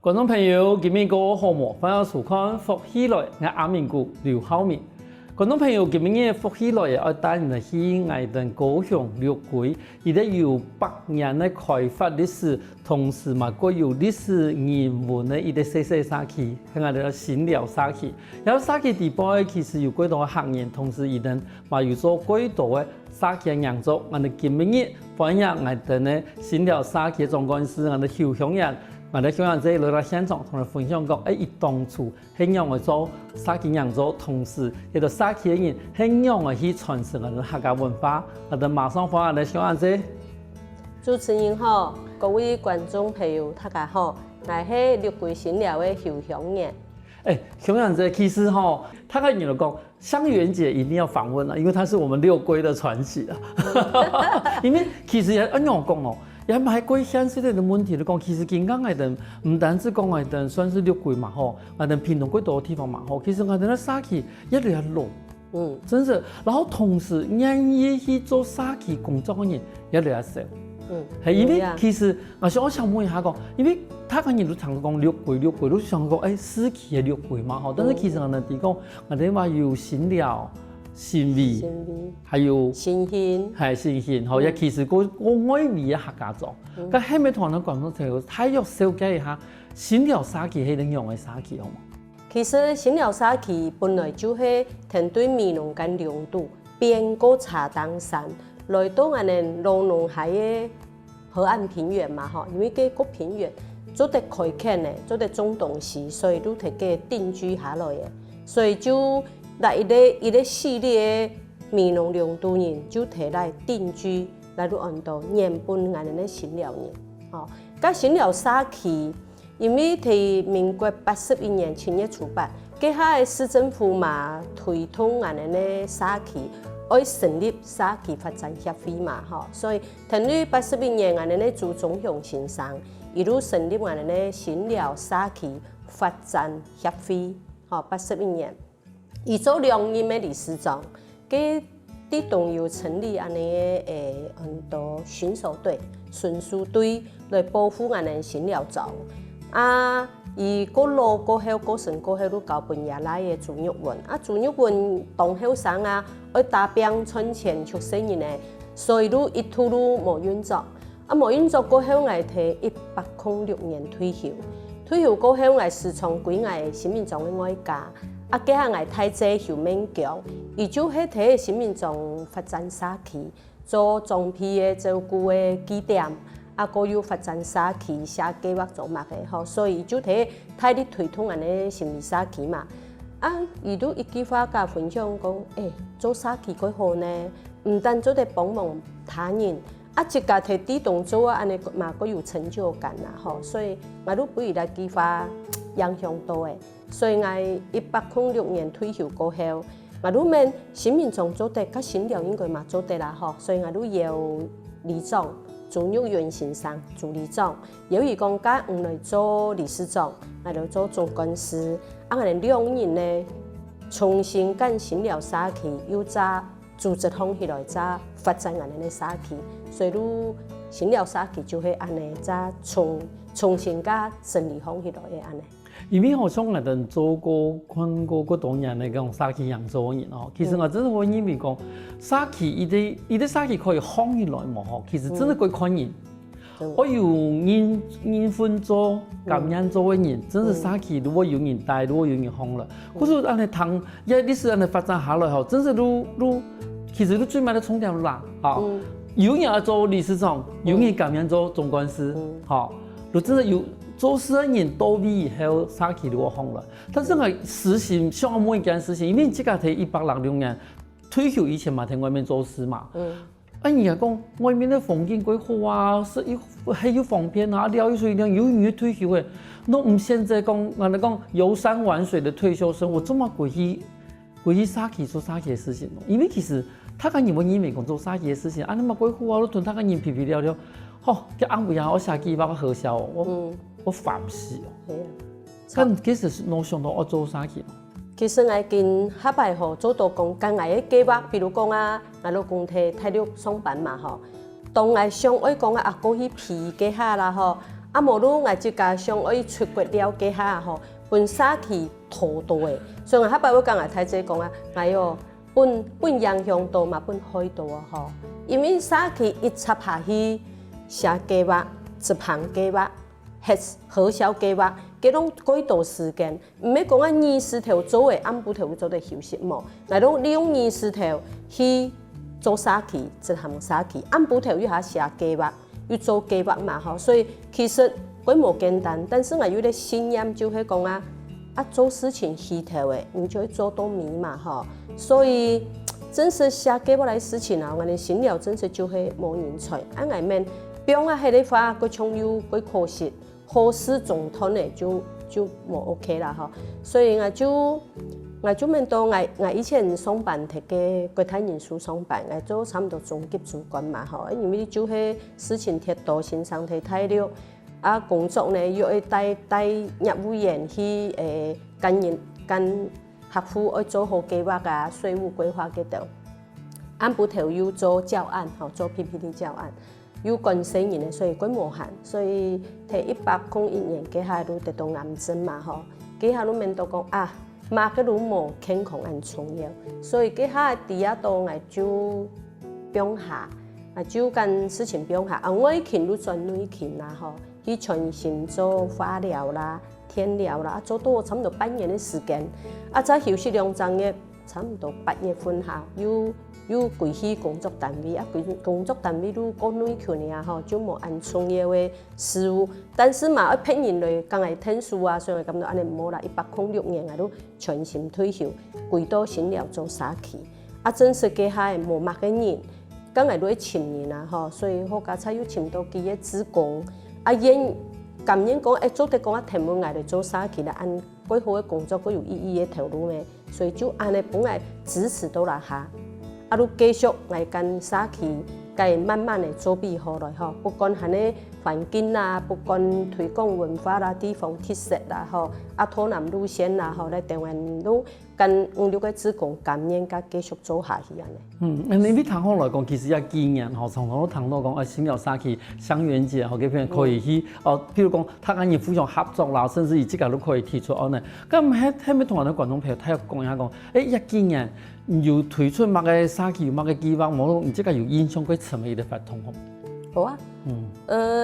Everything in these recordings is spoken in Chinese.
观众朋友，今日个好么？欢迎收看福喜来，我阿明姑刘浩明。观众朋友，今日福喜来要带人去爱登高雄六龟，伊咧有百年的开发历史，同时嘛，佫有历史人文的伊咧细细沙区，向我哋新寮沙区。然后沙区地方咧，其实有几多行业，同时伊登嘛有做几多的沙区的洋作。我哋今日欢迎爱登的新寮沙区总干事，我哋邱香人。我哋香港仔来到现场，同你分享讲，伊当初很让我做沙溪洋做，同时亦都沙溪嘅人很让我去传承我哋客家文化。我哋马上欢迎我哋香港仔。主持人好，各位观众朋友，大家好，我是六龟新寮的邱香人。香港仔其实他跟你来讲，香园姐一定要访问了，因为她是我们六龟的传奇啊。因为其实也按样讲哦。也买过现实的问题来讲，其实金刚爱登唔单止讲爱登算是六龟嘛吼，爱登平东几多地方嘛吼，其实爱登咧沙溪越来越落，真是。然后同时愿意去做沙溪工作的人越来越少，系因为其实我想问一下讲，因为他跟人都常讲六龟，都想讲死期的六龟嘛吼，但是其实我哋讲，我哋话有新寮。新味，还有新鲜，系新鲜，吼！也其实我爱味嘅客家做，咁下面同人广东朋友，他要了解一下新寮沙溪係點樣嘅沙溪，好嘛？其實新寮沙溪本來就是團隊美濃跟兩度邊過茶當山，來到我哋羅農海嘅河岸平原嘛，吼，因為嗰個平原做得開墾嘅，做得種東西，所以都係嘅定居下來嘅，所以就。來一個系列的美濃兩度人就提來定居，來到按到原本我哋嘅新寮人，哦，咁新寮沙溪，因為喺民國81年7月出版，嗰下嘅市政府嘛推動我哋嘅沙溪，愛成立沙溪發展協會嘛，吼，所以喺81年我哋嘅朱宗祥先生一路成立我哋嘅新寮沙溪發展協會，吼，81年。伊做2年的理事長，佮啲仲要成立安尼很多巡守隊、巡守隊來保護安尼新寮莊。啊，伊個路過後、過程過後都交俾爺來嘅朱玉雲。啊，朱玉雲當後生啊，愛打拼存錢出生人咧，所以都一途都冇運作。啊，冇運作過後，我睇106年退休。退休過後，我時常歸我新民黨嘅外家。啊，加下我太姐侯明強，伊就喺睇新民黨發展沙溪，做裝批嘅照顧嘅基點，啊，個要發展沙溪寫計劃做乜嘅，吼，所以就睇太啲推動人嘅新美沙溪嘛。啊，伊都一句話甲分享講，做沙溪幾好呢？唔單做得幫忙他人，啊，一家睇啲動作啊，安尼嘛個有成就感啦，吼，所以我都俾伊來句話影響到嘅。所以我106年退休過後，我都問新民黨做得，甲新寮應該嘛做得啦，吼。所以我都由理長朱玉元先生做理長，有伊講甲唔來做理事長，我就做總幹事。啊，我哋2年呢，重新跟新寮沙溪又再組織起來，再發展我哋嘅沙溪，所以都新寮沙溪就係安尼，再重新甲整理起來嘅安尼。因為我從我哋做過看過嗰多年嚟講沙溪洋做嘅人哦，其實我真係會認為講沙溪伊啲沙溪可以夯起來嘛吼，其實真係幾看人。我有人分做、咁樣做嘅人，真係沙溪如果有人帶，如果有人夯啦，可是安尼通，一歷史安尼發展下來後，真係都其實都最尾都衝掉啦，嚇。有人做理事長，有人咁樣做總幹事，嚇，都真係有。做事的人到位以後，沙溪就紅了。但是我實行像我每一件事情，因為這個喺106年退休以前嘛，喺外面做事嘛。人家講外面的風景幾好啊，係有方便啊，聊一水聊，有人退休嘅，那唔現在講，我哋講遊山玩水的退休生活，這麼過去沙溪做沙溪的事情。因為其實他跟你們以為講做沙溪的事情，你嘛幾好啊，都同他跟人皮皮聊聊，叫安慰下我下幾把個好笑，我煩死哦！咁幾時我想到我做沙溪？其實我見下擺吼做到講，跟我嘅計劃，比如講啊，我老公喺體育上班嘛吼，當我想愛講啊，過去皮嘅下啦吼，啊，无如我即家上爱出国了解下吼，本沙去土多诶，所以我迄摆我讲啊，太济讲啊，哎哟，本洋向多嘛，本海多啊吼，因为沙去一插下去写计划、执行计划、核销计划，佮拢几多时间，毋免讲啊20条做诶，暗晡头做得休息无，来拢利用20条去做沙去，执行沙去，暗晡头又下写计划。要做计划嘛吼，所以其实规模简单，但是我有咧信念就会讲啊，做事情细头诶，你就会做到迷嘛吼。所以真是写计划来事情啊，我哋心了真是就会无人才，我免表啊迄个话，佮充有佮可惜，好事总统诶就无 OK 啦吼。所以我就面到我以前上班摕个国泰人寿上班，我做差不多中级主管嘛吼，因为就迄事情太多，身上太太了，啊工作呢又要带业务员去跟客户要做好计划啊，税务规划嗰度，按晡頭要做教案吼，做 PPT 教案，有關死人的，所以佢無限，所以摕101年，幾下都得到癌症嘛吼，幾下都面到講啊。嘛個都無健康很重要，所以佢下第一度我就變下，就跟事情變下。我以前都做內勤啦吼，去全心做化療啦、天療啦，做到差唔多半年的時間，再休息2個月，差唔多8月份下又歸去工作單位，工作單位都過內勤呀吼，就無按重要的事務，但是嘛，要聘人來講係聽書啊，所以咁就安尼唔好啦。106年我都全心退休，歸到新寮做沙期，真是幾下無乜嘅人，講係都請人啊吼，所以好家才又請到幾個職工，今年講做得講題目我哋做沙期啦，按幾好嘅工作，幾有意義嘅投入呢，所以就安尼本來支持到啦下。都繼續嚟跟沙期，該慢慢嚟做備好來吼。不管係呢環境啦，不管推廣文化啦、地方特色啦吼，土南路線啦吼，嚟台灣都跟5、6個職工今年甲繼續做下去安尼。你談好來講，其實也經驗吼，常常都談到講，新寮沙期香園節吼，嗰邊可以去譬如講，他跟人互相合作啦，甚至於即個都可以提出安尼。咁喺咪同我哋觀眾朋友睇下講一下講，一經驗。有推出乜嘅沙期，乜嘅計劃，冇你即個有印象佢成為嘅發通好啊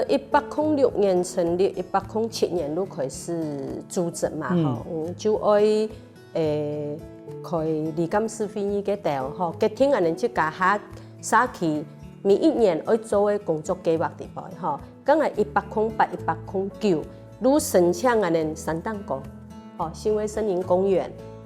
，106年成立，107年都開始組織嘛，吼，就愛開離監事會議嘅度，吼，決定安尼即家下沙期每一年愛做嘅工作計劃地位，吼，咁係108、109，如申請安尼3檔個，吼，新威森林公園。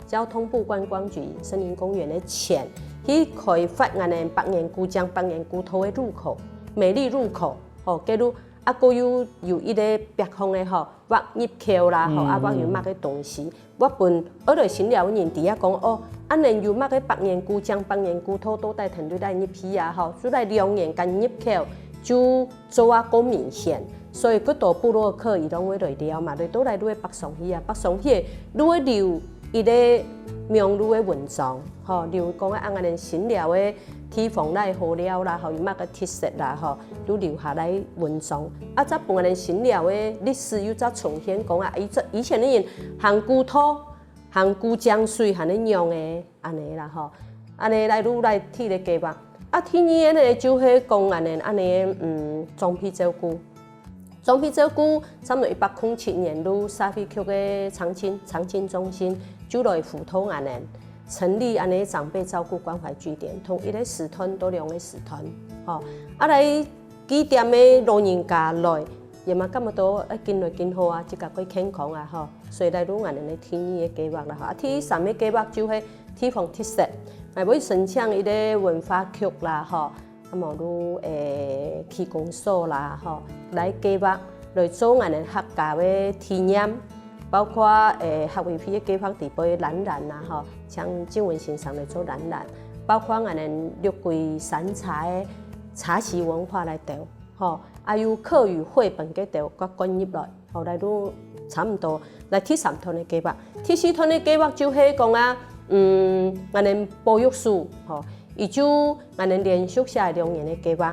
交通部觀光局森林公園的錢，去開發安尼百年古江、百年古土的入口，美麗入口，吼，嗰度個有一個別項的吼，挖入口啦，吼，挖有乜嘅東西，我本來新寮人哋講安尼有乜嘅百年古江、百年古土都帶團隊來入去啊，吼，所以2年間入口就做夠明顯，所以嗰度部落客伊攏會來了嘛，來都來都會北上去啊，北上去都會留。伊咧名錄嘅文章，吼，例如講安尼新寮嘅地方來好了啦，吼，伊乜嘅特色啦，吼，都留下來文章。再幫安尼新寮嘅歷史又再重現講以前啲人行古土、行古江水，行啲用嘅安尼啦，吼，安尼來愈來睇咧計劃。第二咧就係講安尼裝備照顧。裝備照顧差唔多107年，都社會局嘅長青中心就來輔導安尼成立安尼長輩照顧關懷據點，同一個時團到2個時團，吼，來幾點嘅老人家來，也嘛感覺到見來見好啊，即個佢健康啊，吼，所以來都安尼咧天意嘅計劃啦，吼，第3個計劃就係地方特色，要申請一個文化局啦，吼。無如區公所啦，吼，來計劃來做安尼客家嘅體驗，包括客委會嘅計劃地位展覽啦，吼，像靜文先生來做展覽，包括安尼六桂山茶嘅茶席文化來調，吼，有課餘繪本嘅調個關入來，後來都差唔多來第3團嘅計劃，第4團嘅計劃就係講安尼保育樹，吼。伊就安尼連續寫2年嘅計劃，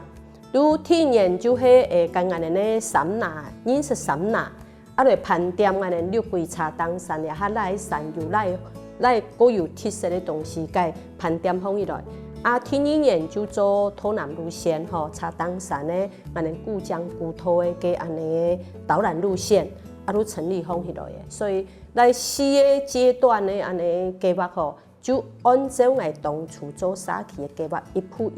如体验就迄跟安尼咧三拿饮食三拿，啊来盘点安尼六桂茶当山也哈来山有来各有特色的东西，该盘点放起来。啊，天然研究做土南路线吼，茶当山的安尼古江古土的个安尼导览路线，啊都成立放起来的。所以来四个阶段的安尼计划吼，就按照我当初做沙期的计划，一步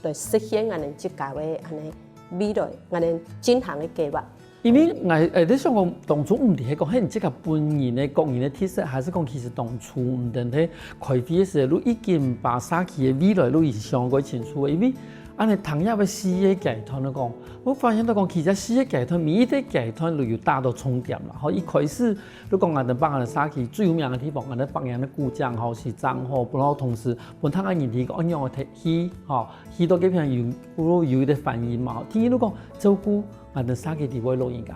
来实现安尼即家的安尼未来安尼进行的计划。因为你想讲当初唔係講係即個本人嘅個人嘅特色，還是講其實當初唔定喺開會嘅時候，你已經把沙期嘅未來你已經想過清楚。因為安尼同樣嘅事業集團嚟講，我發現到講其實事業集團每一個集團都有大到重疊啦。好，一開始你講我哋幫人沙期最有名嘅地方，我哋幫人嘅古江吼是漳吼，然後同時本thân嘅人哋個安樣嘅去吼，去到幾片有一啲反應嘛。聽你講照顧。我哋沙期地位老人家，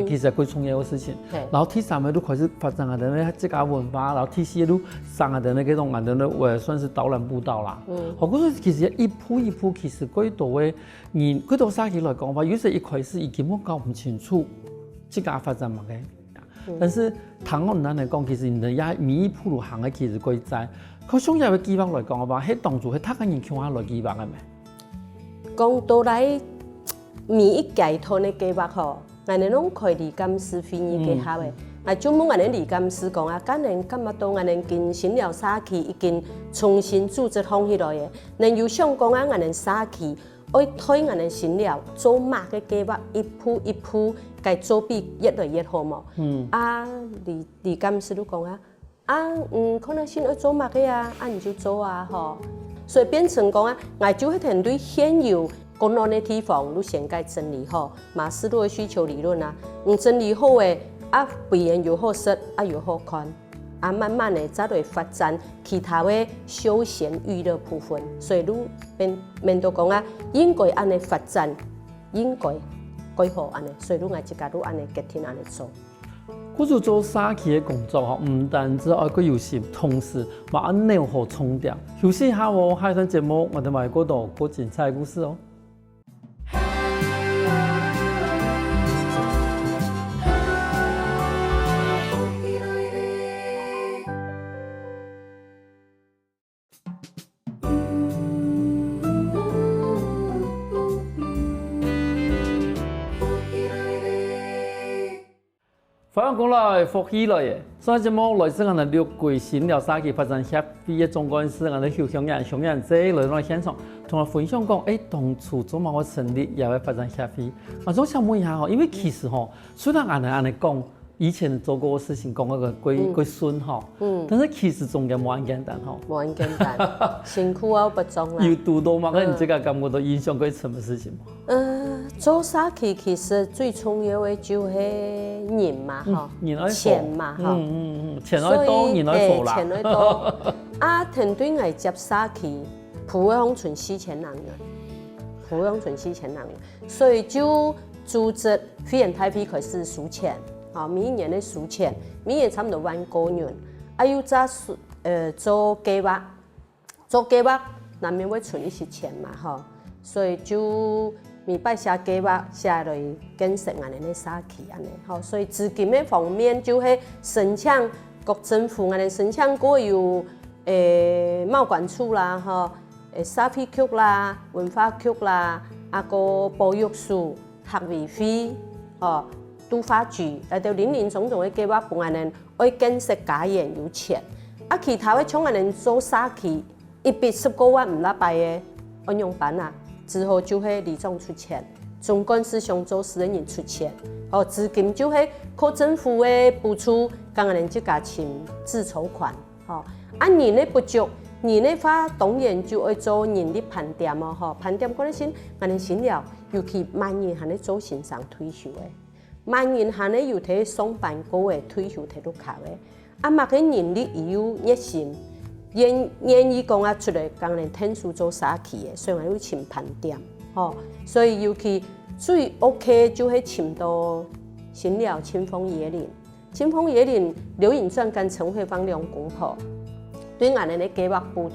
其實係最重要嘅事情。然後第三個都開始發展我哋咧自家文化，然後第四個都上我哋咧嗰種我哋咧誒算是導覽步道啦。我覺得其實一步，其實嗰度嘅人，嗰度沙期來講話，有時一開始已經我搞唔清楚自家發展乜嘅。但是唐我哋嚟講，其實人哋也每一步路行嘅其實佢在。佢想有嘅計劃來講嘅話，喺當初係他個人強下來計劃嘅咩？講到來。每一集團的計劃吼，我哋攏開理監事會議結合的。我專門我哋理監事講啊，今年今日到我哋見新寮沙期已經重新組織放起來嘅。恁又想講啊，我哋沙期愛推我哋新寮做乜嘅計劃，一步，該做比越來越好嘛。啊，理監事都講啊，可能先愛做乜嘅啊，你就做啊，吼。所以變成講啊，我就係團隊現有。公安的地方，你先該整理好馬斯洛的需求理論啊，整理好嘅啊，備案又好食啊又好看，啊慢慢的再來發展其他的休閒娛樂部分，所以你面到講啊，應該安尼發展，應該規劃安尼，所以你愛自家都安尼決定安尼做。我就做沙期嘅工作嗬，唔單止愛個有心，同時嘛按內河充電。休息一下喎，下一段節目我哋咪嗰度個精彩故事哦。歡迎過來福喜來嘅，上節目來自我哋六桂新寮沙期發展協會嘅總幹事，我哋邱香蘭姐來到現場，同我分享講，當初做乜我成立也會發展協會。我想問一下嗬，因為其實嗬，雖然我哋安尼講，以前做過嘅事情講嗰個歸順嗬，但是其實中間冇咁簡單嗬，冇咁簡單，辛苦啊不中啦。有讀到嘛？你自己感覺到影響過什麼事情嗎？做沙期其實最重要嘅就係人嘛，嗬，錢嘛，嗬，錢愛多，人愛富啦。錢愛多。啊，團隊係接沙期，普鄉村4000人嘅，普鄉村4000人嘅，所以就組織飛人台北開始數錢，啊，每一年的數錢，每年差唔多1個人，啊，又再做計劃，難免會存一些錢嘛，嗬，所以就。每擺寫計劃寫來建設我哋嘅沙期安尼，吼，所以資金嘅方面就係申請各政府我哋申請過有貿管處啦，吼，沙皮局啦、文化局啦，啊個保育署、學委會，吼，都發局，就林總總嘅計劃，幫我哋愛建設家園有錢，啊其他嘅像我哋做沙期，1筆10個萬唔拉敗嘅，按用辦啊。之後就係里長出錢，總幹事想做私人出錢，哦，資金就係靠政府嘅補助，咁我哋自家請自籌款，哦，啊人嘅不足，人嘅話當然就要做人力盤點哦，嗬，盤點嗰啲先，我哋先了，尤其萬人係咧做線上退休嘅，萬人係咧要睇上班過嘅退休睇到卡嘅，啊嘛嘅人力有熱心。願意講啊出來，講人天數做沙期嘅，所以我要請盤點，吼，所以尤其最 OK 就係請到新寮清風椰林，清風椰林劉穎傳跟陳慧芳兩公婆，对俺的鸡肉布，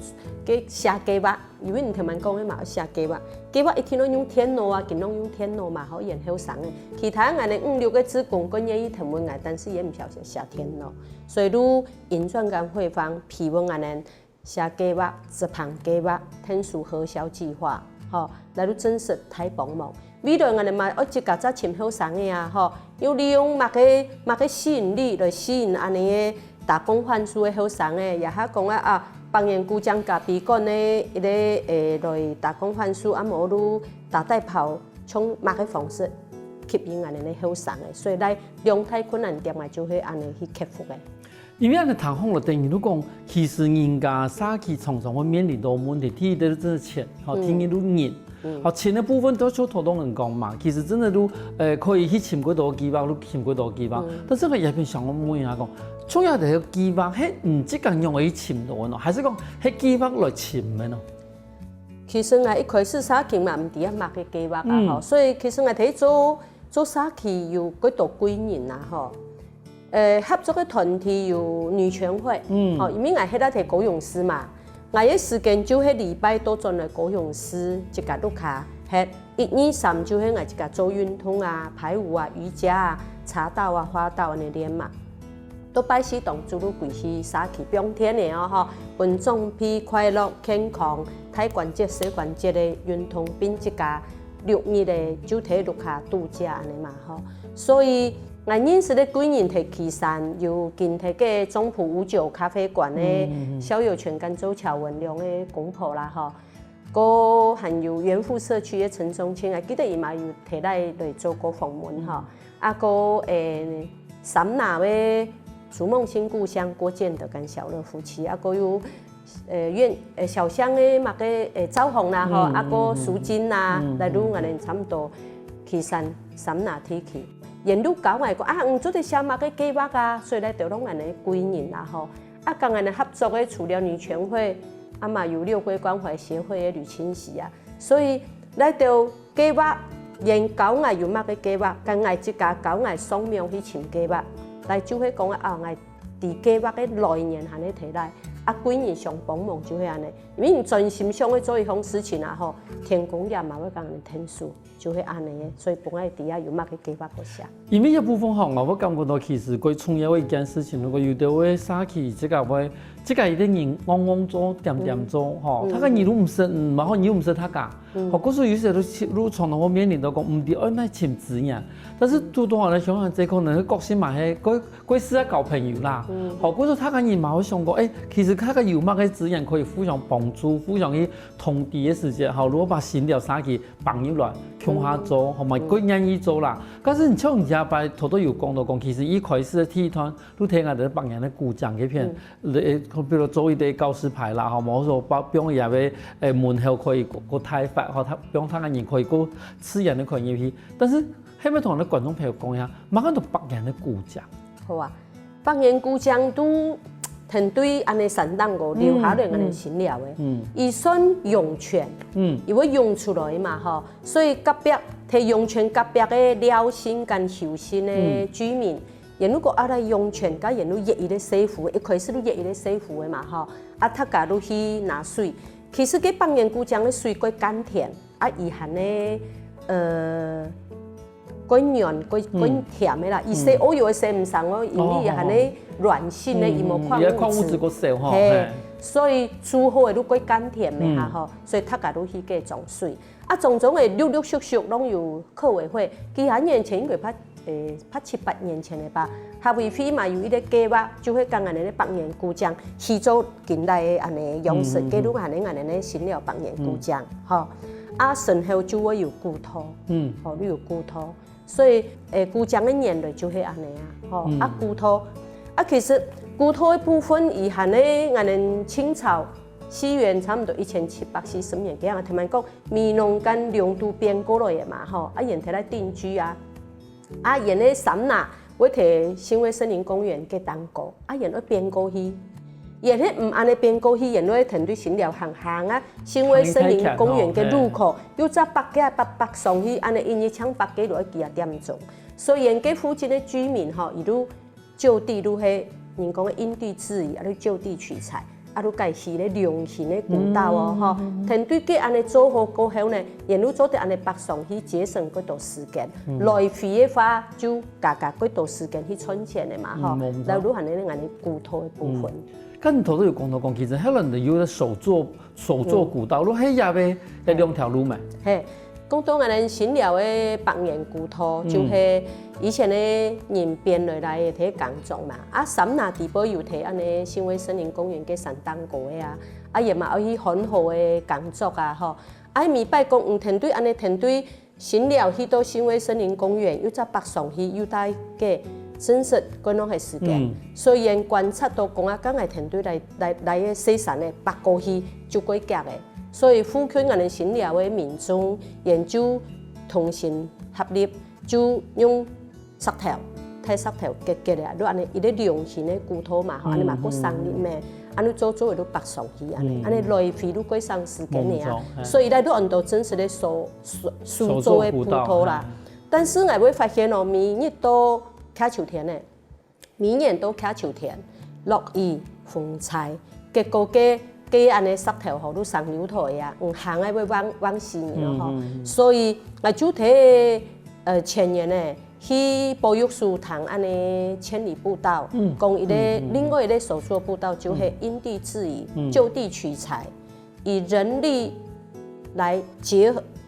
给下鸡肉，因为你听人讲的嘛，下鸡肉，鸡肉一天拢用天螺啊，见拢用天螺嘛，好然后上的。其他俺的5、6个子宫跟愿意听闻俺，但是也唔晓得下天螺，所以如银转干会方批问俺的下鸡肉、直盘鸡肉，天数核销计划，吼，来如真实太帮忙。未来俺哋嘛，我一家早请好上的啊，吼，又利用某个吸引力来吸引安尼的打工换宿的好上的，也哈讲啊，帮人姑将家比讲呢，一个来打工换宿，啊无如打带跑，从某个方式吸引安尼的好上的，所以来量太困难点啊，就会安尼去克服的。因为安尼谈好了，等于如讲，其实人家早期常常会面临到问题，第一都是钱，好，第二都人。好，钱的部分都就头东人讲嘛，其实真的都可以去寻几多鸡肉，都寻几多鸡肉。但这个也变想我问下讲，主要就是鸡肉，迄唔即间用去寻到喏，还是讲迄鸡肉来寻的喏？其实我一开始早期嘛唔伫啊买个鸡肉啊吼，所以其实我睇做早期有几人啊吼。合作的团体有女权会，吼，因为我迄个係高雄市嘛。我嘅時間就係禮拜多轉來高雄市一個碌卡，係1、2、3就係我一個做運動啊、排舞啊、瑜伽啊、茶道啊、花道安尼練嘛。都拜四當諸如貴是早期冬天嘅哦吼，運動比快樂健康、太關節、膝關節嘅運動並一個6日嘅就睇碌卡度假安尼嘛吼，所以。我認識的幾人喺岐山，有見睇嘅中埔59咖啡館嘅小有泉跟周橋文良嘅公婆啦，吼，個還有元富社區嘅陳宗清，我記得伊嘛有提來做過訪問吼，啊個三拿嘅逐夢新故鄉郭建德跟小樂夫妻，啊個有小香嘅嘛個趙紅啦，吼，啊個蘇金啦，例如我哋差唔多岐山三拿地區。沿路搞我講啊，做啲小馬嘅計劃啊，所以咧就攏安尼幾人啦吼。啊，跟安尼合作嘅除了女權會，啊嘛有六龜關懷協會嘅呂清喜啊，所以咧就計劃研究我有乜嘅計劃，跟我一家搞我雙面去尋計劃，嚟就會講啊，我啲計劃嘅來源係你提來，啊幾人想幫忙就係安尼，因為專心想去做一項事情啊吼，天公也嘛會講你天數。就會安尼嘅，所以本來底下有乜嘅計劃個寫。因為一部分吼，我感覺到其實佢創業一件事情，如果有到位早期，這個一啲人戇做、點做，吼，他個你都唔識，然後你又唔識他家，好，嗰時有時都常常會面臨到講唔啲按來簽字呀，但是多多來想想，這可能個性嘛係佢試下交朋友啦，好，嗰時他個人嘛會想過，其實他個有乜嘅資源可以互相幫助、互相去通敵嘅時間，好，如果把新了早期朋友來。向下做，同埋佢願意做啦。但是你像人家擺頭都有講到講，其實一開始嘅體團都聽下啲幫人嘅鼓掌嗰片，比如做一啲告示牌啦，吼，冇說幫也要門口可以個睇法，吼，幫他個人可以個吃人嘅可以去。但是係咪同我哋觀眾朋友講下，馬上都幫人嘅鼓掌。好啊，幫人鼓掌都。團隊安尼散檔個留下來安尼診療嘅，伊算用權，伊會用出來嘛吼，所以隔壁摕用權隔壁嘅廖姓跟後姓嘅居民，然後個阿來用權，甲然後熱伊咧洗褲，一開始都熱伊咧洗褲嘅嘛吼，啊他家都去拿水，其實佢幫人鼓掌嘅水過甘甜，啊伊含咧過軟過甜嘅啦，伊洗我以為洗唔上哦，因為伊含咧。軟性的伊無礦物質個少吼，所以煮好嘅都過甘甜嘅嚇吼，所以他家都去嘅種水，啊種種嘅陸陸續續攏有客委會，幾廿年前應該拍7、8年前嘅吧，下委會嘛有一個計劃，就會講安尼咧幫人鼓掌，去做近代嘅安尼樣式，記錄安尼咧診療幫人鼓掌，吼，啊身後就會有骨頭，吼你有骨頭，所以鼓掌嘅年代就係安尼啊，吼啊骨頭。啊，其實骨頭嘅部分，以前咧，我哋清朝西元差唔多1740年幾樣，聽人講美濃跟龍都變過來嘅嘛，吼，啊，人摕來定居啊，啊，人咧三拿會摕新威森林公園嘅當過，啊，人咧變過去，人咧唔安尼變過去，人咧團隊診療行啊，新威森林公園嘅路口，要揸北上去，安尼因為搶北嘅落去幾啊點鐘，所以人嘅附近嘅居民吼，伊都。就地都係人講嘅因地制宜，啊，你就地取材，啊，你家是咧良性的古道哦，吼，团队计安尼做好过后呢，沿路做得安尼北上去节省几多时间，来回的话就加几多时间去存钱的嘛，吼，然后你安尼古道的部分。跟头都有讲到讲，其实迄人就有手做古道，你迄也要两条路嘛。嘿，讲到安尼新寮的百年古道，就是以前的人编落来的迄工作嘛。啊，三拿地堡又摕安尼新威森林公园嘅山当过的啊，啊也嘛要去很好的工作啊，吼。啊，咪拜讲团队安尼团队新寮去到新威森林公园，又再北上去，又带个。真实嗰种系时间，所以因观察到讲啊，刚个团队来嘅西山嘅北过去就过夹嘅，所以附近安尼新寮嘅民众研究同心合力，就用石头、睇石头结嚟，都安尼伊啲良性嘅古土嘛，安尼嘛过生日咩，安尼做都北上去安尼来回都过上时间嘅啊，所以咧都按照真实嘅所做嘅古土啦。但是我会发现哦，每日都卡秋田咧，每年都卡秋田，落雨风采，结果嘅安尼石头好都上流台啊，行啊要往四年咯吼，所以我就睇前年咧去保育树塘安尼千里步道，讲伊咧另外一个手作步道就是因地制宜，就地取材，以人力来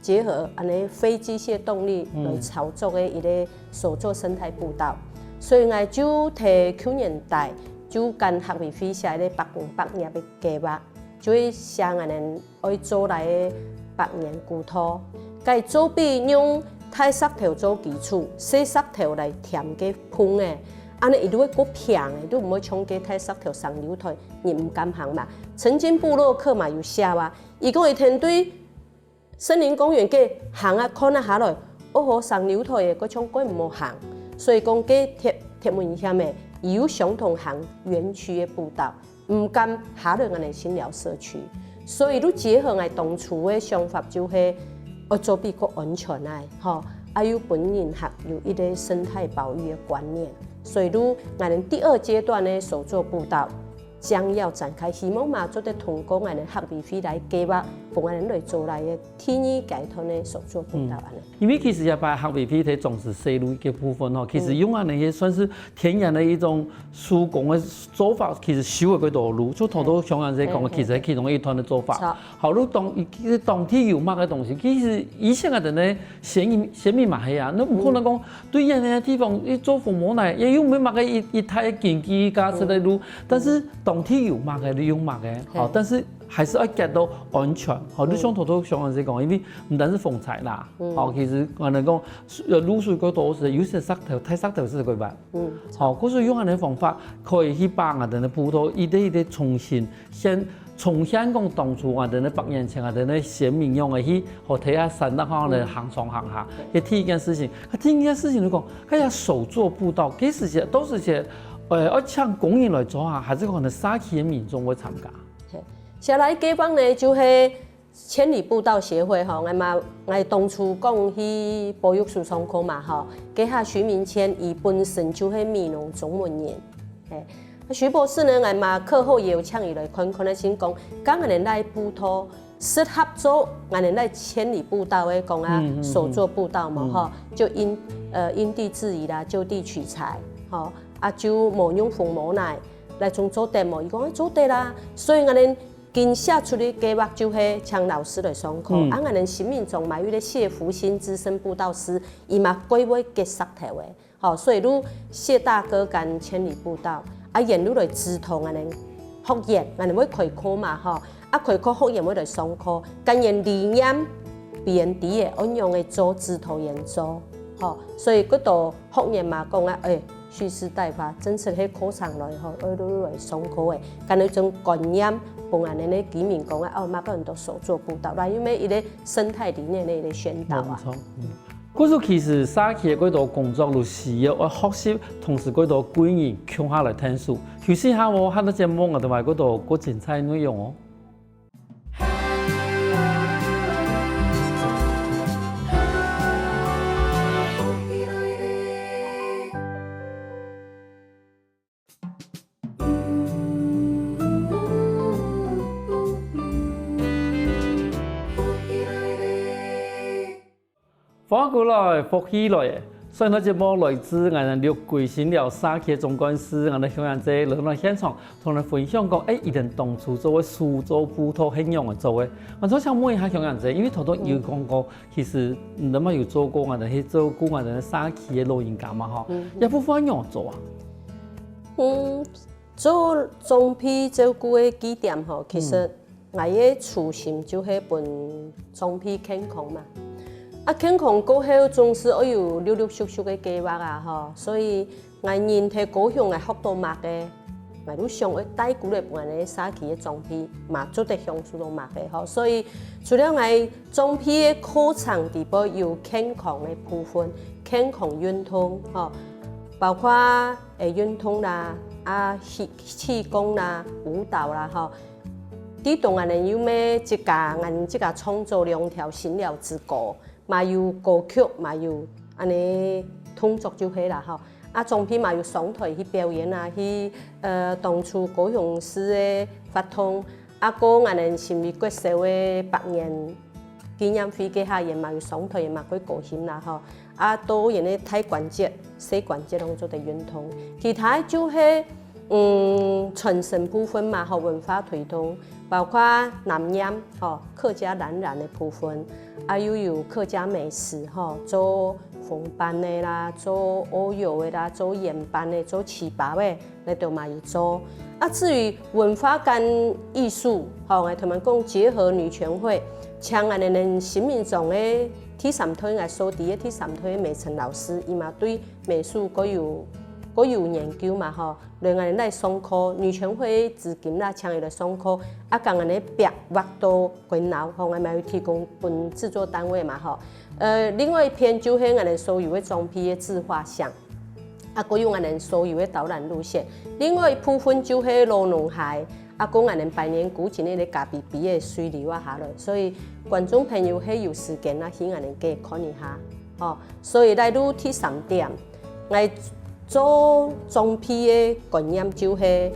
结合安尼非机械动力来操作的一个手作生态步道，所以我就摕去年代就跟学委会写咧100的计划，就会想安尼爱做来的百年古土，该做比用太石头做基础，细石头来填嘅碰的，安尼伊都会过平的，都唔会冲击太石头上流台，你唔敢行嘛？曾经部落客嘛有写话，伊讲伊团队。森林公园嘅行啊，看啊下来，好上流台嘅嗰種鬼唔好行，所以講嘅貼文下面有相同行園區嘅步道，唔敢下來我哋新寮社區，所以都結合我當初嘅想法，就是要做比較安全啊，吼，還有本人學有一個生態保育嘅觀念，所以都我哋第二階段嘅手作步道。將要展開，希望嘛做得通過我哋學委會來計劃，幫我哋來做來嘅天意解脫嘅手作步道安尼。因為其實也把學委會喺重視細路嘅部分吼，其實用安尼也算是天然的一種手工嘅做法，其實少嘅幾條路，就頭都像人哋講嘅，其實係其中一團嘅做法。好，你當天有乜嘅東西，其實以前嘅人咧，鮮米嘛係啊，你唔可能講對人哋地方一做父母嚟，也有咩乜嘅一太經濟價值嘅路，但是。當天有乜嘅，你用乜嘅，好，但是還是要 get 到安全。好，你像頭頭像我哋講，因為唔單止風采啦，好，其實我哋講露水嗰度是有些石頭，太石頭是幾萬，好，嗰時用安尼方法可以去把我哋嘅葡萄一啲重新從香港當初我哋100年前我哋嘅先民用嘅去，和睇下山那方嘅行上行下，嘅第一件事情，第一件事情你講，佢要手作步道，幾時些都是些。要請公園來做下，還是可能社區嘅民眾會參加。下來計劃呢，就是千里步道協會吼，我當初講去保育樹上課嘛吼，給下徐明謙，伊本身就是閩南中文人，徐博士呢，我嘛課後也有請伊來看看，先講，講我哋來步道適合做我哋來千里步道嘅講啊，手作步道嘛吼，就因地制宜啦，就地取材，吼。啊，就冇用父母奶來做地模，伊講做地啦，所以我哋今寫出的計劃就是請老師來上課，啊，我哋新民眾嘛有咧謝福興資深步道師，伊嘛規劃結石頭嘅，好，所以如謝大哥跟千里步道，啊，沿路來指導我哋學員，我哋會開課嘛，吼，啊，開課學員會來上課，跟人理念變啲嘅按樣嘅做指導員做，吼，所以嗰度學員嘛講啊，蓄勢待發，真實喺課場內吼，來上課嘅，咁一種觀念，幫人哋居民講啊，乜個人都手作步道，因為伊個生態理念嘅宣導啊。嗰時其實社區嘅嗰度工作就需要學習，同時嗰度居民共下來聽書，休息下我看到節目我哋話嗰度嗰精彩內容哦。反过来福起来的。所以，咱节目来自俺们六桂新寮沙溪总干事，俺们向阳姐来现场，同咱分享讲，伊定当初作为苏州葡萄很用的作为。我做想问一下向阳姐，因为头头有讲过，其实你们有做过俺们去照顾俺们沙溪的老人家嘛吼，一部分用做啊。做总批照顾的基点吼，其实我的初心就是帮总批健康嘛。健康过后，总是要有陆陆续续的计划啊，吼，所以我人體高雄嘅福島麥嘅，我都想要帶過來幫人哋沙期嘅裝批，嘛做得享受到麥嘅，吼，所以除了我裝批嘅課程地步有健康嘅部分，健康運動，吼，包括運動啦，氣功啦，舞蹈啦，吼，啲同人哋有咩一家創造兩條新寮之歌。嘛有歌曲，嘛有安尼動作就係啦吼。總批嘛有上台去表演啊，去當初高雄市嘅發通，個安尼新美國小嘅100年紀念會嘅下，也嘛有上台，也嘛去高興啦吼。到人哋太關節、細關節攏做得運動，其他就係傳承部分嘛，和文化推動。包括南洋客家南染的部分，又有客家美食做烘焙的啦，做蚵油的啦，做鹽飯的，做糍粑的，你都嘛有做。至於文化跟藝術，我同們講結合女權會，像我哋新民眾的第三推我所啲嘅第三推美陳老師，伊嘛對美術嗰有研究嘛吼，讓我哋來上課，女權會資金啦，請佢來上課，講我哋白畫到滾腦，我哋咪要提供本製作單位嘛吼。另外一篇就係我哋所有嘅裝批嘅自畫像，嗰有我哋所有嘅導覽路線。另外一部分就係老農海，講我哋百年古前嘅咖啡比嘅水流啊下來，所以觀眾朋友係有時間啦，去我哋嘅看一下，吼。所以來到第3點，我做裝批嘅觀念就係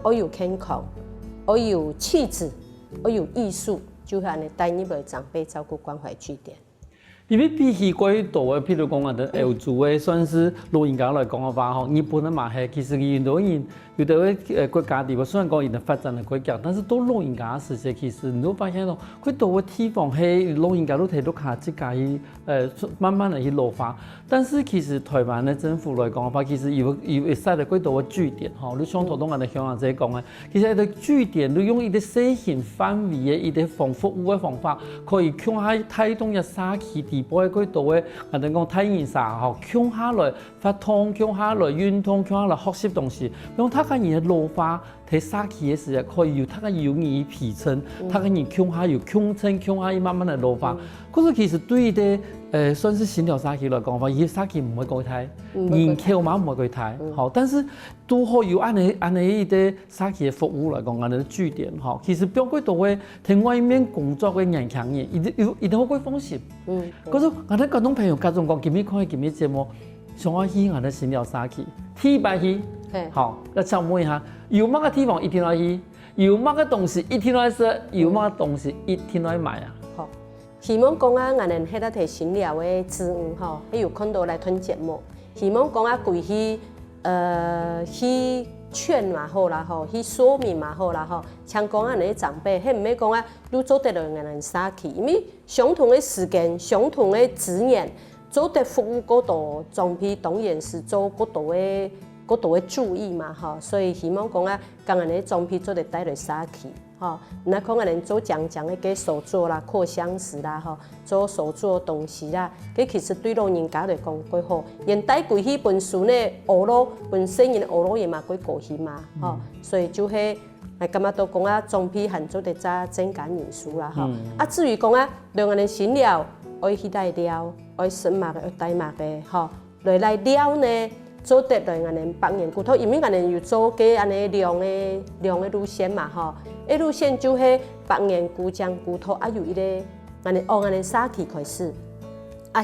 我有健康，我有氣質，我有藝術，就係安尼帶入來長輩照顧關懷據點。因為比起過去多嘅，譬如講我哋歐洲嘅，算是老人家來講嘅話，吼，日本嘅嘛係，其實有多人有啲國家地方，雖然講已經發展嘅國家，但是到老人家嘅時節，其實你都發現到，佢多嘅地方係老人家都睇到下自家去慢慢嚟去老化。但是其實台灣嘅政府來講嘅話，其實有設立幾多嘅據點，吼，你像頭先我哋向陽姐講嘅，其實啲據點你用一啲細型範圍嘅一啲服務嘅方法，可以向下帶動一沙期地步嘅幾多嘅，我哋講體驗啥，吼，向下來發通，向下來運動，向下來學習東西，用他個人嘅老化。睇沙期嘅時候，可以有他個容易皮層，他個人向下有向層，向下慢慢嚟老化。可是其實對啲算是新寮沙期來講話，伊沙期唔會改態，人口嘛唔會改態，好，但是都可以有按你啲沙期嘅服務來講，按你據點，吼，其實比較多嘅喺外面工作嘅年輕人，一定好鬼放心。可是我哋廣東朋友家中講，今日看今日節目，想我去我哋新寮沙期，第1去。好，要請問一下，有乜個地方一定要去？有乜個東西一定要食？有乜個東西一定要買啊？好，希望講我哋喺度提新寮嘅資源，吼，有看到來聽節目。希望講規去勸嘛好啦，吼，去說明嘛好啦，吼。像講啲長輩，係唔係講你做得嚟人沙期，因為相同嘅時間、相同嘅資源，做得服務嗰度，裝批當然是做嗰度嘅。嗰度嘅注意嘛，吼，所以希望講將人哋裝批做得帶來沙期，吼，那可能做講嘅嘅手作啦、擴香石啦，吼，做手作東西啦，佢其實對老人家嚟講幾好，人帶過去本書呢，學咯，本身人學咯嘢嘛，幾高興嘛，吼，所以就係感覺到講裝批係做得增加人數啦，吼，至於講兩個人新寮，愛去帶料，愛新麥嘅，愛帶麥嘅，吼，來料呢。做得來我哋100年古土，因為我哋要做嘅安尼量嘅路線嘛，吼，一路線就係100年古江古土，有一個我哋沙期開始，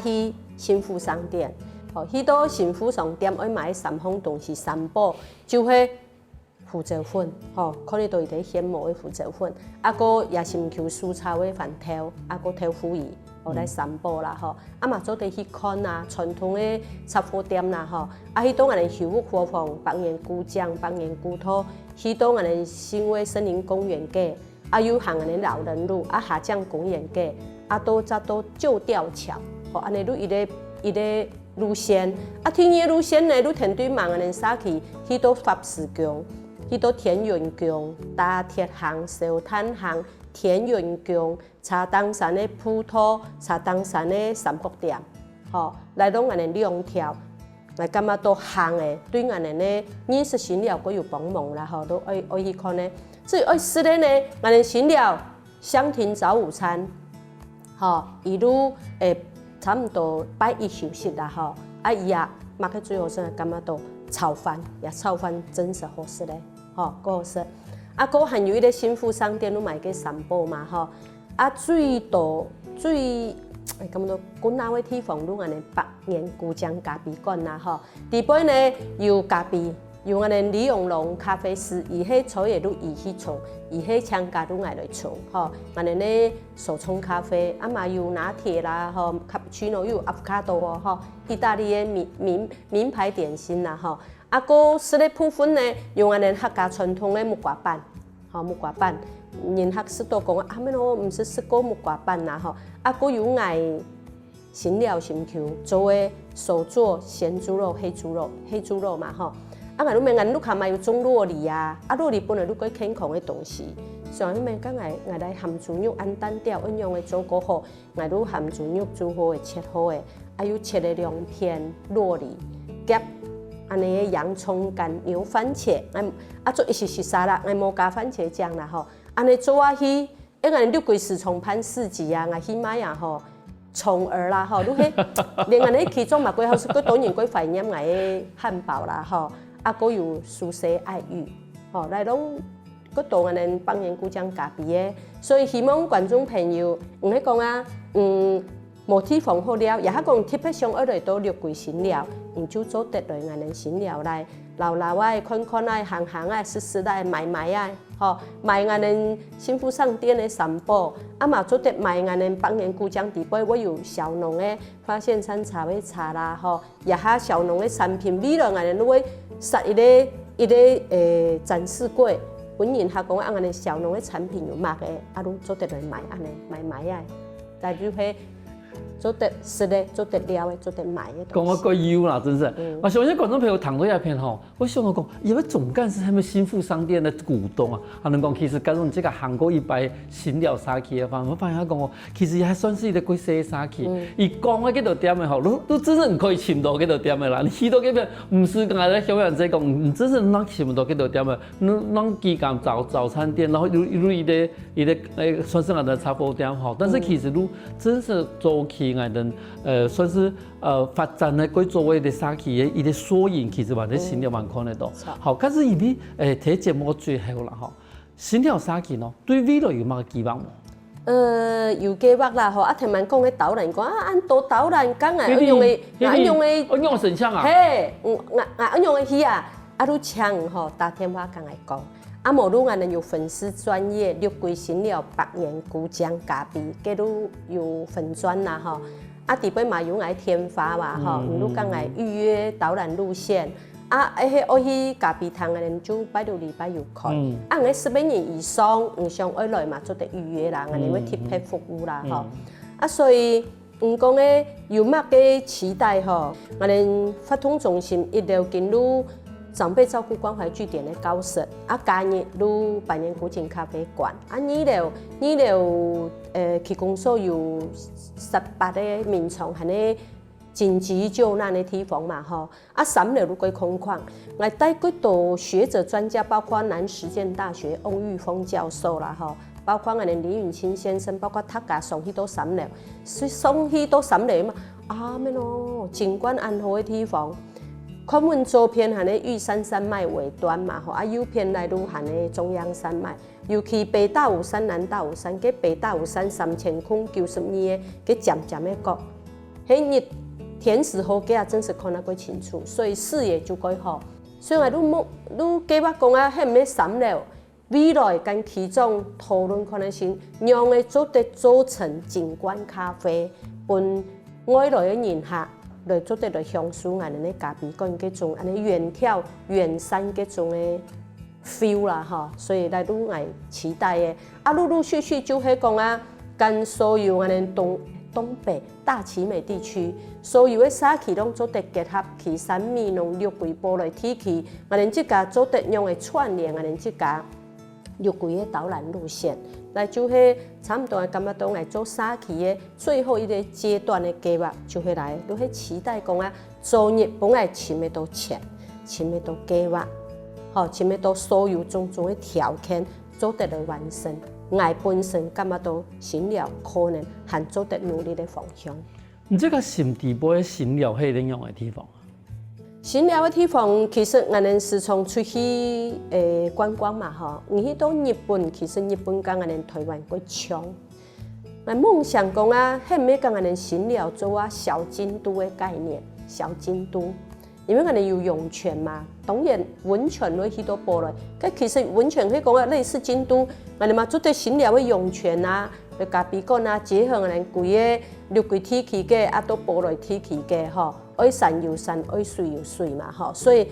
去新富商店，吼，去到新富商店愛買3項東西3寶，就係胡椒粉，吼，可能都係啲現磨嘅胡椒粉，個也是唔求蔬菜嘅飯條，個豆腐魚。来散步啦吼，啊嘛做伫去看啊，传统的杂货店啦吼，啊迄种安尼秀木花房、百年古江、百年古土，迄种安尼新威森林公园街，啊有行安尼老人路，啊下江公园街，啊都旧吊桥，吼安尼路伊个路线，啊天野路线呢，路天对忙安尼杀去，迄都法师宫，迄都田园宫、大铁行、烧炭行。田园宫、茶东山的普土、茶东山的三福店，吼，来拢安尼两条，来感觉都行的，对安尼呢，饮食食了，佫有帮忙啦，吼，都爱去看呢。至于爱吃的呢，安尼食了，香亭早午餐，吼，一路差不多摆一休息啦，吼，啊伊也嘛去最后是感觉到炒饭，也炒饭真是好吃嘞，吼，够好吃。啊，佫还有迄个新富商店，拢嘛会去散步嘛吼。啊，最感觉滚哪位地方拢安尼百年古江咖啡馆啦吼。伫边呢有咖啡，有安尼李永龙咖啡师，伊迄草叶路伊去冲，伊迄厂家拢爱来冲吼。安尼呢手冲咖啡，啊嘛有拿铁啦吼，卡布奇诺有阿芙卡多哦吼，意大利的名牌点心啦吼。啊，佫室内部分呢，用安尼客家传统的木瓜板，吼木瓜板，人客室都讲啊，咩咯，毋是过木瓜板啦吼。啊，佫有爱新料新球做的手做咸猪肉、黑猪肉嘛吼。啊，俺们路卡嘛有种酪梨啊，啊酪梨本来都quite健康的东西，像迄面讲爱来含猪肉按单调运用的做果好，俺都含猪肉煮好的切好的，啊有切的2片酪梨夹。安尼个洋葱干牛番茄，做一时沙拉，无加番茄酱啦吼。安尼做啊去，安尼六桂四重潘四季啊，去买啊吼，葱儿啦吼，你迄连安尼其中嘛几好是，佫当然佫怀念爱个汉堡啦吼，啊佫有苏西爱玉，吼来拢佫当安尼百年古江咖啡个，所以希望观众朋友毋许讲啊，无地方好了，也迄讲特别上二来到六桂新料，就做得来安尼新料来，老啊、看啊、行啊、试啊、买啊，吼买安尼新富商店的散步，啊嘛做得买安尼百年古江地杯，我有小农的发现山茶的茶啦，吼也哈小农的产品，美了安尼都会设一个展示柜，本人他讲安尼小农的产品有卖的，啊拢做得来买安尼买啊，但就迄。做得是的，做得了的，做得买的。讲我够优啦，真是。我相信观众朋友躺到一片吼，我想到讲，因为总干事他们新富商店的股东啊，他们讲其实跟我们这个韩国一百新料沙器的方，我发现他讲哦，其实也还算是一个贵些沙器。伊讲的几多点的吼，都真正可以寻到几多点的啦。你去到几边，唔是刚才在小杨在讲，唔真是能寻到几多点的，能几间早餐店，然后如一个算是俺的茶包店吼，但是其实如真是早期俺的算是发展的规作为的沙器的一个缩影，其实嘛在新料蛮看得到。好，但是因为睇节目最后啦吼，新料沙器喏，对未来有乜期望冇？有计划啦吼，啊听闻讲个导览讲啊，按多导览讲啊，用的神像啊，嘿，用的去啊，啊你抢吼打电话讲来讲。啊，无愈安尼有粉丝专业六桂新料百年古江咖啡，佮愈有粉专啦吼。啊，伫边嘛有爱天发嘛吼，愈讲来预约导览路线。啊，迄我去咖啡堂安尼就拜六礼拜有开。啊，个10人以上，上爱来嘛做得预约啦，安尼要特别服务啦吼。啊，所以讲诶有乜嘅期待吼，安尼发通中心一直跟愈。长辈照顾关怀据点的高审，啊，加入如百年古井咖啡馆，啊，二楼区公所有18个民众，系呢紧急救难的地方嘛吼，啊，3楼如果空旷，来带几多学者专家，包括南实践大学翁玉峰教授啦吼，包括我哋李允清先生，包括他家送去到3楼，送去到3楼嘛，啊，咩咯，景观安好的地方。看阮左边含咧玉山山脉尾端嘛吼，啊右边来愈含咧中央山脉，尤其北大武山、南大武山，佮北大武山3000空92个，佮渐渐的高，迄日天时好嘅啊，真是看得过清楚，所以视野就改好。虽然你计划讲啊，迄毋要3楼，未来跟其中讨论可能性，让个做成景观咖啡，分外来的人客来做得来享受安尼咖啡馆嗰种安尼远眺远山嗰种的 feel 啦吼，所以来愈爱期待的。啊，陆陆续续就係讲啊，跟所有安尼东北大奇美地区所有的沙器拢做得结合起山米农六几波来体系，安尼即家做得用的串联安尼即家六几的导览路线，来就是差不多的感觉到来做沙器的最后一个阶段的计划，就是来都係期待讲啊，做日本来前面都钱，前面都计划，吼，前面都所有种种的条件做得来完成。我本身感觉到新寮可能还做得努力的方向。你这个新地波的新寮係點樣嘅地方？新寮的地方其實我哋是從出去觀光嘛，吼，你去到日本，其實日本跟我哋台灣過搶。我夢想講啊，係咪跟我哋新寮做啊小京都的概念，小京都。因為我哋有湧泉嘛，當然溫泉會去到波來，咁其實溫泉可以講啊類似京都，我哋嘛做對新寮嘅湧泉啊，去咖啡館啊，結合我哋規個六幾體系嘅，啊到波來體系嘅，吼，愛山有山，愛水有水嘛，吼，所以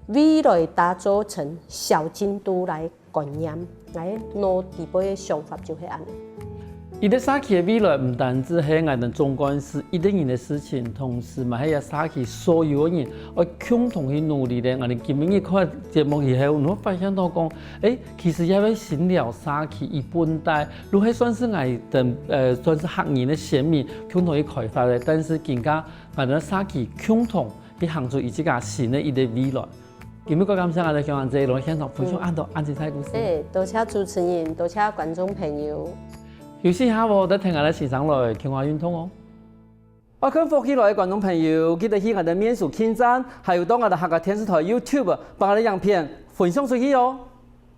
未來打造成小京都來觀念，我腦底部嘅想法就係安尼。伊個沙器的未來唔單止係我哋總幹事一個人的事情，同時嘛係沙器所有嘅人要共同去努力咧。我哋今日看節目以後，我發現到講，其實因為新寮沙器伊本來都係算是我哋算是客人嘅選民共同去開發嘅，但是更加我哋沙器共同去行出伊自家新嘅一個未來。今日個感謝我哋向安這路現場分享安到安精彩故事。多謝主持人，多謝觀眾朋友。休息下喎，得聽我哋時常來傾下運動哦。我看福起來嘅觀眾朋友，記得去我哋面書網站，還有到我哋客家電視台 YouTube 把我哋影片分享出去哦。